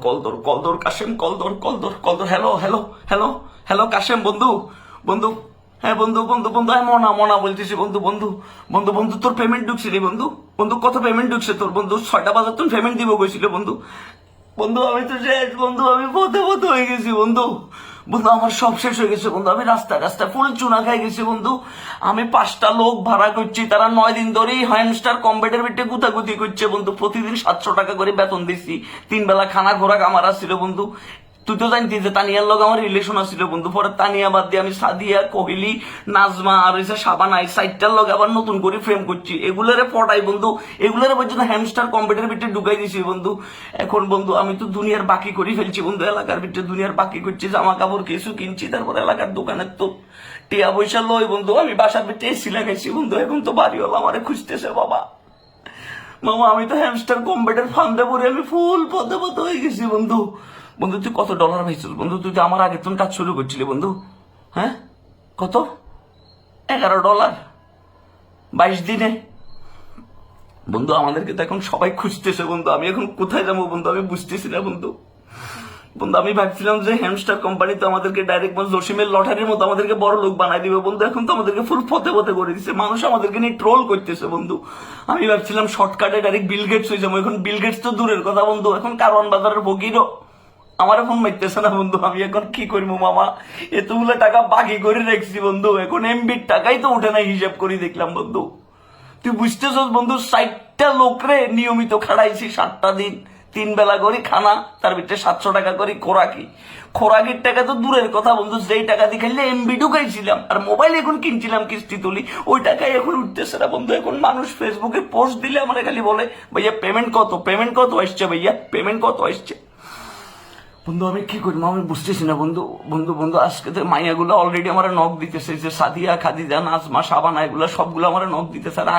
Call দর Kashem, call দর। Hello hello hello hello Kashem, বন্ধু বন্ধু, হ্যাঁ বন্ধু বন্ধু বন্ধু, হ্যাঁ মনা বলতেছি বন্ধু বন্ধু বন্ধু বন্ধু, তোর পেমেন্ট ঢুকছে রে বন্ধু বন্ধু। কত পেমেন্ট ঢুকছে তোর বন্ধু? 6টা বাজার তুমি পেমেন্ট দিব কইছিল বন্ধু। বন্ধু আমি তো শেষ বন্ধু, আমি পথে হয়ে গেছি বন্ধু। বন্ধু আমার সব শেষ হয়ে গেছে বন্ধু, আমি রাস্তায় ফুল চুনা খাই গেছি বন্ধু। আমি 5টা লোক ভাড়া করছি, তারা 9 দিন ধরেই হ্যামস্টার কম্বেটের ভিতরে গুতাগুতি করছে বন্ধু। প্রতিদিন 700 টাকা করে বেতন দিচ্ছি, 3 বেলা খানা ঘোরাক আমার আসছিল বন্ধু। তুই তো জানতি যে তানিয়ার লগে আমার রিলেশন আছিল বন্ধু। পরে তানিয়া বাদ দিয়ে আমি সাদিয়া, কোহলি, নাজমা আর এসে সাবানা, এই 4টার লগে আবার নতুন করে ফ্রেম করছি। এগুলারে পটাই বন্ধু, এগুলারে পর্যন্ত হ্যামস্টার কম্পিউটার ভিতরে ঢুকাই দিছি বন্ধু। এখন বন্ধু আমি তো দুনিয়ার বাকি করে ফেলছি বন্ধু, এলাকার ভিতরে দুনিয়ার বাকি করছি, জামা কাপড় কিছু কিনছি, তারপর এলাকার দোকানের তো টিয়া পয়সা লই বন্ধু। আমি বাসার ভিতরে এসি লাগাইছি বন্ধু, এখন তো বাড়িওয়ালা আমারে খুঁজতেছে বাবা। মামা আমি তো হ্যামস্টার কম্পিউটার ফান্দে পড়ে আমি ফুল পথে হয়ে গেছি বন্ধু। বন্ধু তুই কত ডলার পাইছিস বন্ধু? তুই তো আমার আগে তুমি কাজ শুরু করছিলি বন্ধু। হ্যাঁ কত? $11 22 দিনে বন্ধু। আমাদেরকে তো এখন সবাই খুঁজতেছে বন্ধু, আমি এখন কোথায় যাবো বন্ধু আমি বুঝতেছি না বন্ধু। বন্ধু আমি ভাবছিলাম যে হ্যামস্টার কোম্পানি তো আমাদেরকে ডাইরেক্ট জসিমের লটারির মতো আমাদেরকে বড় লোক বানাই দিবে বন্ধু। এখন তো আমাদেরকে ফুল পথে করে দিচ্ছে, মানুষ আমাদেরকে নিয়ে ট্রোল করতেছে বন্ধু। আমি ভাবছিলাম শর্টকাটে ডাইরেক্ট বিল গেটস হয়ে যাবো, এখন বিল গেটস তো দূরের কথা বন্ধু, এখন কারওয়ান বাজারের ফকিরও আমার এখন মাইতেছে না বন্ধু। আমি এখন কি করবো মামা, এতগুলো টাকা বাকি করে রাখছি বন্ধু, এখন এমবির টাকাই তো উঠে না, হিসাব করে দেখলাম বন্ধু। তুই বুঝতেছস বন্ধু, 60টা লোকরে নিয়মিত খাড়াইছি 7টা দিন, 3 বেলা করে খানা, তার ভিতরে 700 টাকা করে খোরাকির টাকা তো দূরের কথা বন্ধু, যেই টাকা দিয়ে খাইলে এমবি ঢুকাইছিলাম আর মোবাইল এখন কিনছিলাম কিস্তি তুলি, ওই টাকাই এখন উঠতেছে না বন্ধু। এখন মানুষ ফেসবুকে পোস্ট দিলে আমার খালি বলে ভাইয়া পেমেন্ট কত আসছে, ভাইয়া পেমেন্ট কত আসছে। বন্ধু আমি কি করবো আমি বুঝতেছি না বন্ধু। বন্ধু বন্ধু আজকে তো মাইয়াগুলো অলরেডি আমার নখ দিতেছে, যে সাদিয়া, খাদিজা, নাজমা, সাবানা, এগুলো সবগুলো আমার নখ দিতেছে। আর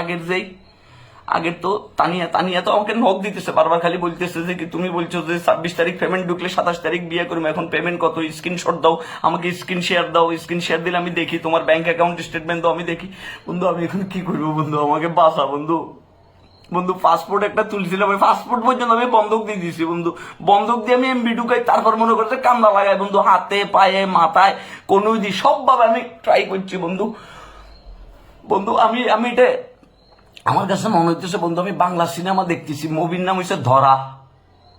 আগের তো তানিয়া তো আমাকে নখ দিতেছে, বারবার খালি বলতেছে যে কি তুমি বলছো যে 26 তারিখ পেমেন্ট ঢুকলে 27 তারিখ বিয়ে করবো, এখন পেমেন্ট কত, স্ক্রিনশট দাও আমাকে, স্ক্রিন শেয়ার দিলে আমি দেখি, তোমার ব্যাংক অ্যাকাউন্ট স্টেটমেন্ট দাও আমি দেখি। বন্ধু আমি এখন কি করবো বন্ধু, আমাকে বাঁচা বন্ধু। বন্ধু পাসপোর্ট একটা তুলছিলাম, ওই পাসপোর্ট পর্যন্ত আমি বন্ধক দিয়ে দিয়েছি বন্ধু। বন্ধক দিয়ে আমি এমবি ঢুকাই, তারপর মনে করছে কান্দা লাগাই বন্ধু, হাতে পায়ে মাথায় কোনো দিই সবভাবে আমি ট্রাই করছি বন্ধু। বন্ধু আমি এটা আমার কাছে মনে হইতেছে বন্ধু আমি বাংলা সিনেমা দেখতেছি, মুভির নাম হচ্ছে ধরা।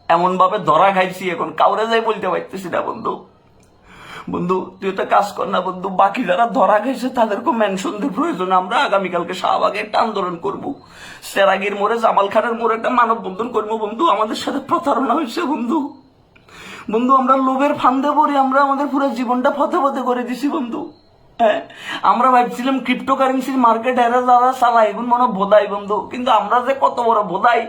এমন ভাবে ধরা খাইছি এখন কাউরে যাই বলতে পারতেছি না বন্ধু। বন্ধু তুই একটা কাজ কর না বন্ধু, বাকি যারা ধরা গেছে তাদেরকে মেনশন দিয়ে প্রয়োজন, আমরা আগামীকালকে শাহবাগে একটা আন্দোলন করবো, সেরাগির মোড়ে, জামাল খানের মোড়ে একটা মানববন্ধন করবো বন্ধু। আমাদের সাথে প্রতারণা হয়েছে বন্ধু। বন্ধু আমরা লোভের ফান্দে পড়ে আমরা আমাদের পুরো জীবনটা ফতে করে দিছি বন্ধু। হ্যাঁ আমরা ভাবছিলাম ক্রিপ্টোকারেন্সির মার্কেট এরা যারা চালায় এখন মনে বোধাই বন্ধু, কিন্তু আমরা যে কত বড় বোধাই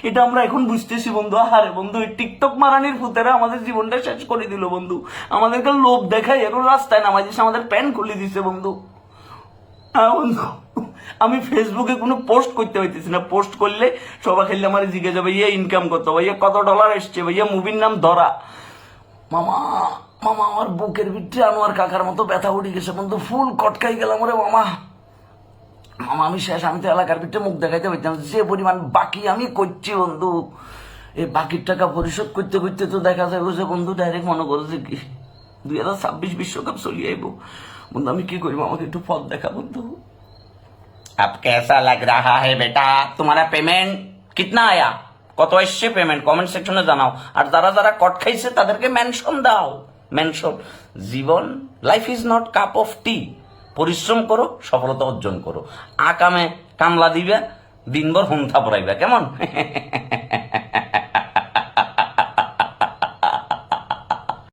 এটা আমরা এখন বুঝতেছি বন্ধু। আরে বন্ধু এই টিকটক মারানির ভূতেরা আমাদের জীবনটা শেষ করে দিল বন্ধু। আমাদেরকে লোভ দেখাই এখন রাস্তায় নামাই দিচ্ছে, আমাদের প্যান্ট খুলে দিচ্ছে বন্ধু। হ্যাঁ বন্ধু আমি ফেসবুকে কোনো পোস্ট করতে হইতেছি না, পোস্ট করলে সবাই খেললে আমার জিজ্ঞেস যাবে ইয়ে ইনকাম করতে, ভাইয়া কত ডলার এসছে, ভাইয়া মুভির নাম ধরা। মামা মামা আমার বুকের ভিতরে আনোয়ার কাকার মতো ব্যথা উঠে গেছে বন্ধু, ফুল কটকাই গেলাম রে মামা। মামা আমি শেষ, আমি তো এলাকার ভিতরে মুখ দেখাইতে পারতাম, যে পরিমাণ বাকি আমি করছি বন্ধু, এই বাকির টাকা পরিশোধ করতে করতে তো দেখা যাবে যে বন্ধু ডাইরেক্ট মনে করছে কি 2026 বিশ্বকাপ চলে আইব বন্ধু। আমি কি করবো, আমাকে একটু পথ দেখা বন্ধু। अब कैसा लग रहा है बेटा, तुम्हारा पेमेंट कितना आया, কত আসছে পেমেন্ট কমেন্ট সেকশনে জানাও। আর যারা যারা কট খাইছে তাদেরকে মেনশন দাও, মেনশন। জীবন life is not cup of tea, পরিশ্রম করো সফলতা অর্জন করো, আকামে কামলা দিবে দিনভর হুমথা পড়াইবে, কেমন?